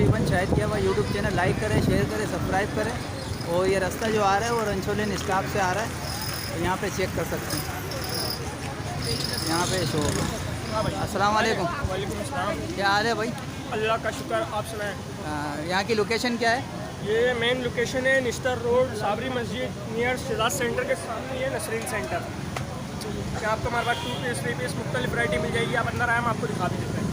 तकरीबन शायद किया हुआ यूट्यूब चैनल लाइक करें, शेयर करें, सब्सक्राइब करें। और ये रास्ता जो आ रहा है वो रंचोलिन स्टॉप से आ रहा है, तो यहाँ पे चेक कर सकते हैं। यहाँ पे शो होगा। अस्सलाम वालेकुम। वालेकुम अस्सलाम। क्या हाल है भाई? अल्लाह का शुक्र, आप सुनाएं। यहाँ की लोकेशन क्या है? ये मेन लोकेशन है निश्तर रोड, साबरी मस्जिद नियर शहजाद सेंटर के सामने है नसरीन सेंटर। क्या आपको हमारे पास 2 पीस 3 पीस मुख्तलिफ वैरायटी मिल जाएगी। आप अंदर आए, हम आपको दिखा भी देते हैं।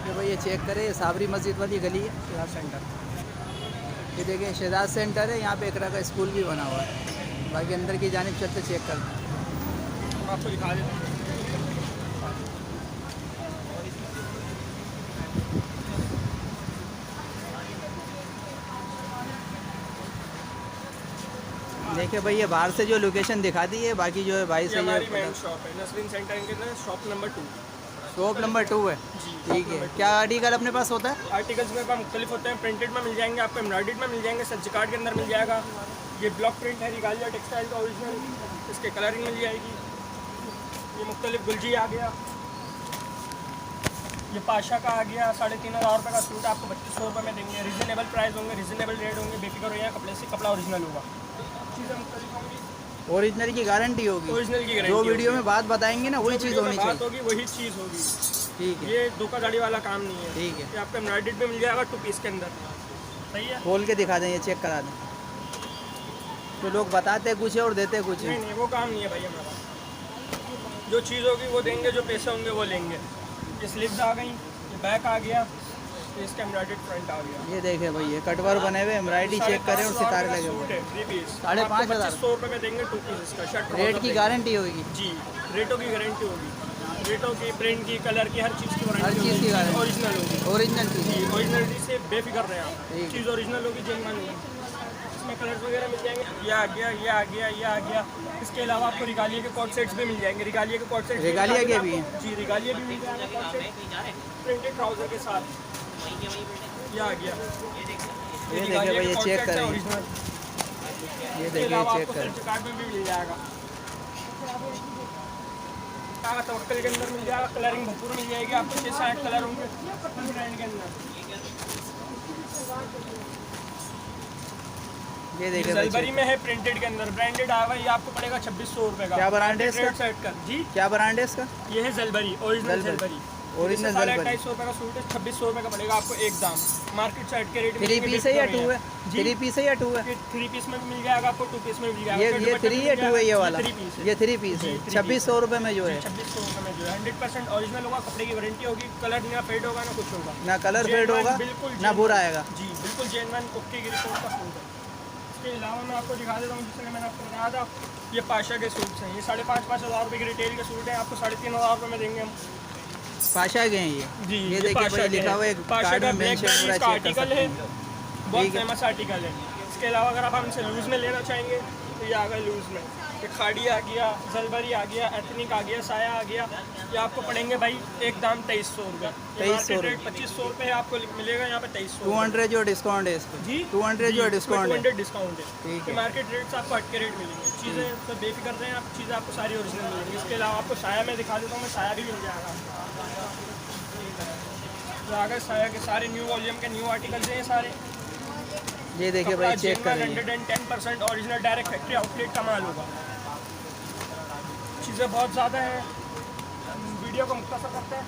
ये भाई ये चेक करें, ये साबरी मस्जिद वाली गली है शहजाद सेंटर। ये देखिए शहजाद सेंटर है, यहाँ पे एक तरह का स्कूल भी बना हुआ है। बाकी अंदर की जानिब चलते चेक करते हैं। हम आपको दिखा देते हैं। देखिए भाई ये बाहर से जो लोकेशन दिखा दी है, बाकी जो है भाई ये से हमारी ये मेन शॉप है नसरीन सेंटर के अंदर, शॉप नंबर 2। शॉप नंबर 2 है। जी, ठीक है। क्या आर्टिकल अपने पास होता है? आर्टिकल्स में मुख्तलिफ होते हैं। प्रिंटेड में मिल जाएंगे आपको, एम्ब्रॉयडर्ड में मिल जाएंगे, सर्च कार्ड के अंदर मिल जाएगा। ये ब्लॉक प्रिंट है रिगालिया टेक्सटाइल का ओरिजिनल, इसके कलरिंग मिल जाएगी। ये मुख्तलिफ गुलजी आ गया, ये पाशा का आ गया। 3,500 रुपये का सूट आपको 3200 रुपये में देंगे। रीजनेबल प्राइस होंगे, रीजनेबल रेट होंगे, बेफिक्र हो जाए, कपड़े से कपड़ा ओरिजिनल होगा। चीज़ें मुख्तलिफ होंगी, ओरिजिनल की गारंटी होगी। ओरिजिनल की गारंटी जो वीडियो में बात बताएंगे ना वही चीज़ होनी चाहिए। होगी, वही चीज़ होगी। ठीक है। ये धोखाधड़ी वाला काम नहीं है। ठीक है। ये आपको एम्ब्रॉयडर्ड में मिल जाएगा 2 पीस के अंदर। सही है। खोल के दिखा दें, ये चेक करा दें। तो लोग बताते कुछ है और देते कुछ है। नहीं नहीं, वो काम नहीं है भाई हमारा। जो चीज़ होगी वो देंगे, जो पैसे होंगे वो लेंगे। ये स्लिप्स आ गई, ये बैक आ गया, ये इसका एम्ब्रॉयडर्ड फ्रंट आ गया। ये देखे भाई ये कटवर बने हुए, एम्ब्रॉयडरी चेक करें और सितारे लगे हुए। सूट है 3 पीस, 5,500 2500 रुपये में देंगे 2 पीस इसका। शर्ट रेट की गारंटी होगी। जी, रेटों की गारंटी होगी। रेटों की, प्रिंट की, कलर की, हर चीज़ की हर वारंटी चीज़ की गारंटी ओरिजिनल होगी। ओरिजिनल चीज़। जी, ओरिजिनलिटी से बेफिक्र रहे आप। ठीक। चीज़ ओरिजिनल होगी, जेन्युइन होगी। इसमें कलर्स वगैरह मिल जाएंगे। ये आ गया, ये आ गया, ये आ गया। इसके अलावा आपको रिगालिया के कोट सेट्स भी मिल जाएंगे। रिगालिया के कोट सेट्स, रिगालिया के भी हैं? जी, रिगालिया भी मिल जाएंगे कोट सेट, प्रिंटेड ट्राउजर के साथ। ये आ गया, ये देखिए भाई ये चेक करें। ओरिजिनल। ये इसके देखिए अलावा चेक आपको करें। सर्च कार्ड में भी मिल जाएगा। तवक्कल के अंदर मिल जाएगा। कलरिंग भरपूर मिल जाएगी आपको। 6 से 8 कलर होंगे ब्रांड के अंदर। ये देखिए भाई जलबरी चेक। में है, प्रिंटेड के अंदर, ब्रांडेड आया हुआ। ये आपको पड़ेगा 2600 रुपये का। क्या ब्रांड है इसका? सेट का जी, क्या ब्रांड है इसका? ये है जलबरी, ओरिजिनल जलबरी। ओरिजिनल जलबरी जलबरी। 250 रुपये का सूट है, 2600 रुपये का पड़ेगा आपको एक दाम। मार्केट साइड के रेट में 3 पीस है या 2 है? जी, 3 पीस है या 2 है? 3 पीस में भी मिल जाएगा आपको, 2 पीस में भी मिल जाएगा। ये 3 है 2 है ये वाला? 3 पीस है। ये 3 पीस है। 2600 रुपये में जो है 2600 रुपये में जो है 100% ओरिजिनल होगा। कपड़े की वारंटी होगी। कलर ना फेड होगा ना कुछ होगा। ना कलर फेड Genuine, होगा बिल्कुल ना बुरा आएगा। जी, बिल्कुल जेन्युइन ओके की रिपोर्ट का सूट है। इसके अलावा मैं आपको दिखा देता हूँ, जिससे मैंने आपको बताया था, ये पाशा के सूट्स हैं। ये 5,500 रुपये के रिटेल के सूट हैं। आपको 3,500 रुपये में देंगे हम। पाशा के हैं ये? जी, ये देखिए पाशा भाई के लिखा हुआ है, पाशा कार्ड का में ब्लैक मेंशन पूरा इसका चेक कर आर्टिकल सकते है। हैं। बहुत ठीक है। फेमस आर्टिकल है। इसके अलावा अगर आप हमसे लूज़ में लेना चाहेंगे तो ये आ गया लूज़ में। ये खाड़ी आ गया, जलबरी आ गया, एथनिक आ गया, साया आ गया। ये आपको पड़ेंगे भाई एक दाम 2300 रुपये। 2300 रेट 2500 रुपये है, आपको मिलेगा यहाँ पे 2300। 200 जो डिस्काउंट है इस पर? जी, 200 जो डिस्काउंट है। 200 डिस्काउंट है। ठीक है। मार्केट रेट से आपको हट के रेट मिलेंगे। चीज़ें तो बेफिक्र रहें आप, चीज़ें आपको सारी ओरिजिनल मिलेंगी। इसके अलावा आपको साया में दिखा देता हूँ मैं, साया भी मिल जाएगा। तो आगे साया के सारे न्यू वॉल्यूम के न्यू आर्टिकल्स हैं सारे। ये देखिए भाई चेक करें। 110% ओरिजिनल डायरेक्ट फैक्ट्री आउटलेट का माल होगा। चीज़ें बहुत ज़्यादा हैं, वीडियो को मुख्तसर करते हैं।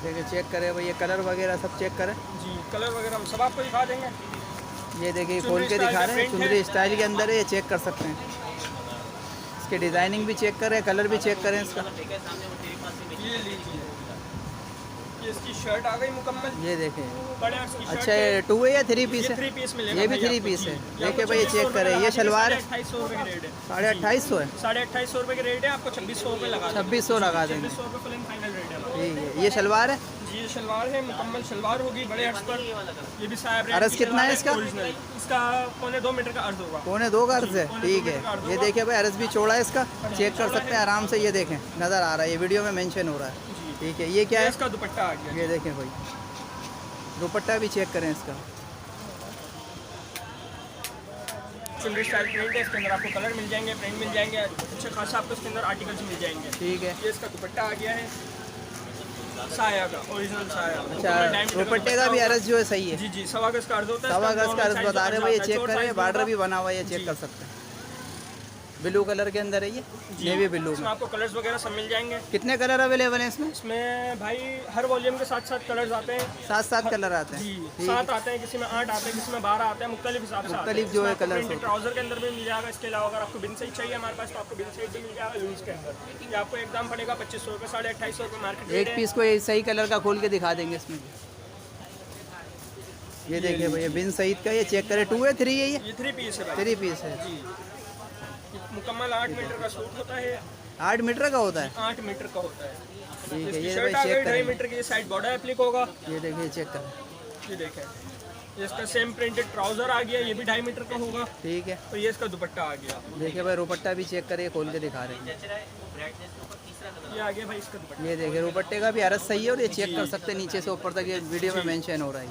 देखिए चेक करें भाई, ये कलर वगैरह सब चेक करें। जी, कलर वगैरह हम सब आपको दिखा देंगे। ये देखिए खोल के दिखा रहे हैं, चुनरी स्टाइल के अंदर है, ये चेक कर सकते हैं। इसकी डिज़ाइनिंग भी चेक करें, कलर भी चेक करें इसका। ये लीजिए, ये इसकी शर्ट आ गई मुकम्मल। ये देखें। बड़े इसकी शर्ट अच्छा ये 2 है या 3 पीस ये है? 3 पीस मिलेगा। ये भी भाई 3 आपको। पीस है। जी, देखिए भाई ये चेक करें। ये शलवार है 2,800 रुपये के रेट है। 2,850 है। 2,800 रुपये के रेट है। आपको 2600 रुपये लगा 2600 लगा देंगे। 2600 रुपये फुल एंड फाइनल रेट है। ठीक है। ये शलवार है? जी, ये शलवार है, मुकम्मल शलवार होगी बड़े अर्ज पर। ये भी साया ब्रांड अर्ज की कितना है शलवार इसका? ओरिजिनल। इसका 1.25 मीटर का अर्ज होगा। 1.25 अर्ज है। पौने ठीक 2 मीटर का अर्ज है। ये होगा। देखिए भाई अर्ज भी चौड़ा है इसका, चेक कर सकते हैं आराम से। ये देखें नज़र आ रहा है, ये वीडियो में मेंशन हो रहा है। जी, ठीक है। ये क्या है? इसका दुपट्टा आ गया। ये देखें भाई, दुपट्टा भी चेक करें इसका। चुनरी स्टाइल प्रिंट है। इसके अंदर आपको कलर मिल जाएंगे, प्रिंट मिल जाएंगे, अच्छे खासा आपको इसके अंदर आर्टिकल्स मिल जाएंगे। ठीक है। ये इसका दुपट्टा आ गया है। साया का ओरिजिनल साया। अच्छा, दुपट्टे का भी अर्ज जो है सही है। जी जी, सवा गज का अर्ज होता है। सवा इसका गज का अर्ज normal बता size रहे भाई, ये होता है, चेक चोर करें, size बॉर्डर होगा। भी बना हुआ है, ये चेक जी। कर सकते हैं। ब्लू कलर के अंदर है ये, नेवी ब्लू इसमें में। आपको कलर्स वगैरह सब मिल जाएंगे। कितने कलर अवेलेबल हैं इसमें? इसमें भाई हर वॉल्यूम के साथ साथ कलर्स आते हैं। 7 कलर आते जी, हैं। ठीक 7 है। आते हैं, किसी में 8 आते हैं, किसी में 12 आते हैं, मुख्तलिफ हिसाब से आते हैं। मुख्तलिफ जो है इसमें आपको colours प्रिंटेड होते ट्राउजर के अंदर भी मिल जाएगा। इसके अलावा अगर आपको बिन साइज चाहिए हमारे पास, तो आपको बिन साइज भी मिल जाएगा लूज के अंदर। ये आपको एकदम पड़ेगा 2500 रुपये, 2850 रुपये मार्केट एक पीस को ये सही कलर का खोल के दिखा देंगे इसमें। ये देखिए भैया, बिन सईद का, ये चेक करें। 2 है 3 है ये 3 पीस है भाई। 3 पीस है। जी, ये मुकम्मल 8 मीटर का सूट होता है। 8 मीटर का होता है। 8 मीटर का होता है। ठीक है, इसकी ये शर्ट भाई आ गई चेक 2.5 करें। मीटर की, साइड बॉर्डर एप्लिक होगा। ये देखिए, चेक करें। ये देखें, ये इसका सेम प्रिंटेड ट्राउजर आ गया, ये भी 2.5 मीटर का होगा। ठीक है, और ये इसका दुपट्टा आ गया। देखिए भाई, दुपट्टा भी चेक करिए, खोल के दिखा रहे हैं। ये आ गया भाई इसका दुपट्टा। ये देखिए, दुपट्टे का भी अर्ज सही है, और ये चेक कर सकते हैं नीचे से ऊपर तक, ये वीडियो में मेंशन हो रहा है।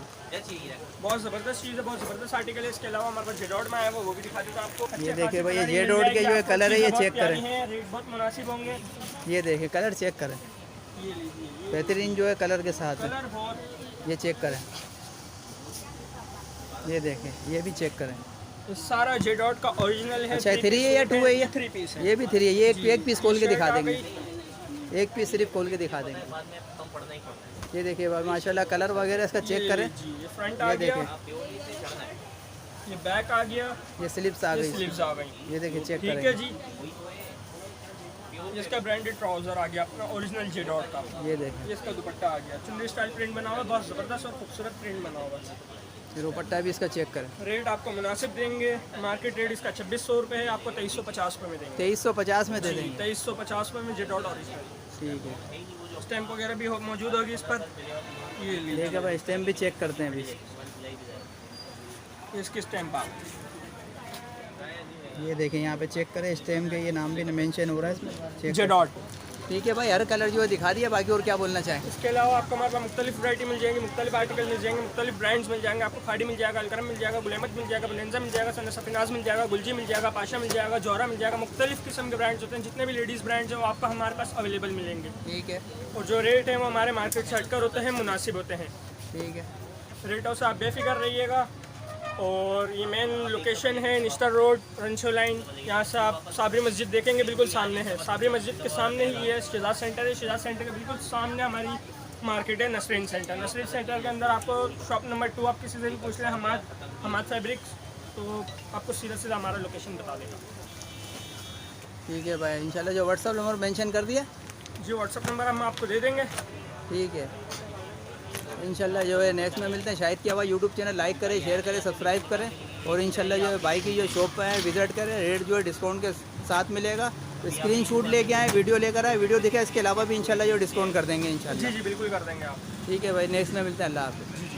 बहुत ज़बरदस्त चीज़ है, बहुत ज़बरदस्त आर्टिकल है। इसके अलावा हमारे पास जेडॉट में आया वो भी दिखा देता हूँ आपको। ये देखिए भाई, ये जेडॉट के जो है कलर है, ये चेक करें। रेट बहुत मुनासिब होंगे। ये देखिए, कलर चेक करें, ये लीजिए, बेहतरीन जो है कलर के साथ है। कलर बहुत। ये चेक करें। ये देखें, ये भी चेक करें। ये सारा जेडॉट का ओरिजिनल है। अच्छा, 3 है या 2 है ये? 3 पीस है। ये भी 3 है। ये एक पीस खोल के शर्ट दिखा आ देंगे, गई। एक पीस सिर्फ खोल के दिखा देंगे। ये देखिए भाई, माशाल्लाह कलर वगैरह इसका चेक करें। जी, ये फ्रंट आ ये गया, देखें, ये बैक आ गया, ये स्लिप्स आ ये गई। स्लीव्स आ गई। ये देखिए, चेक ठीक है करें। जी, इसका ब्रांडेड ट्राउजर आ गया अपना ओरिजिनल जेडॉट का। ये देखें, ये इसका दुपट्टा आ गया, चुनरी स्टाइल प्रिंट बना हुआ, बहुत ज़बरदस्त और खूबसूरत प्रिंट बना हुआ है। ये दुपट्टा भी इसका चेक करें। रेट आपको मुनासिब देंगे। मार्केट रेट इसका 2600 रुपये है, आपको 2350 रुपये में देंगे। 2350 में दे देंगे। 2350 रुपये में जेडॉट ओरिजिनल। ठीक है, स्टैम्प वगैरह भी मौजूद होगी इस पर। ये लीजिए, ठीक है भाई, स्टैम्प भी चेक करते हैं अभी। इसकी स्टैम्प आप ये देखें, यहाँ पे चेक करें, स्टैम्प के ये नाम भी मेंशन हो रहा है इसमें, चेक करें। जेडॉट। ठीक है भाई, हर कलर जो है दिखा दिया, बाकी और क्या बोलना चाहेंगे? इसके अलावा आपको हमारे पास मुख्तलिफ वैरायटी मिल जाएंगी, मुख्तलिफ आर्टिकल मिल जाएंगे, मुख्तलिफ ब्रांड्स मिल जाएंगे। आपको खाड़ी मिल जाएगा, अलकरम मिल जाएगा, गुलेमत मिल जाएगा, बलेंजा मिल जाएगा, सफिनाज मिल जाएगा, गुलजी मिल जाएगा, पाशा मिल जाएगा, जोहरा मिल जाएगा। मुख्तलिफ किस्म के ब्रांड्स होते हैं, जितने भी लेडीज़ ब्रांड्स हैं वो आपको हमारे पास अवेलेबल मिलेंगे। ठीक है, और जो रेट है वो हमारे मार्केट से हटकर होते हैं, मुनासिब होते हैं। ठीक है, रेटों से आप बेफिक्र रहिएगा। और ये मेन लोकेशन है निश्तर रोड, रंशो लाइन। यहाँ से आप साबरी मस्जिद देखेंगे, बिल्कुल सामने है। साबरी मस्जिद के सामने ही ये शहजाद सेंटर है। शहजाद सेंटर के बिल्कुल सामने हमारी मार्केट है नसरीन सेंटर। नसरीन सेंटर के अंदर आपको शॉप नंबर 2 आप किसी से भी पूछ लें, हमाद फैब्रिक्स, तो आपको सीधा सीधा हमारा लोकेशन बता देगा। ठीक है भाई, इंशाल्लाह जो व्हाट्सअप नंबर मेंशन कर दिया। जी, व्हाट्सअप नंबर हम आपको दे देंगे। ठीक है, इंशाल्लाह जो है नेक्स्ट में मिलते हैं। शाहिद की आवाज़ यूट्यूब चैनल लाइक करें, शेयर करें, सब्सक्राइब करें, और इंशाल्लाह जो है भाई की जो शॉप पर है विज़िट करें। रेट जो है डिस्काउंट के साथ मिलेगा। तो स्क्रीनशॉट लेके आए, वीडियो लेकर आए, वीडियो दिखा, इसके अलावा भी इंशाल्लाह जो डिस्काउंट कर देंगे इंशाल्लाह। जी जी, बिल्कुल कर देंगे आप। ठीक है भाई, नेक्स्ट में मिलते हैं। अल्लाह हाफ़िज़।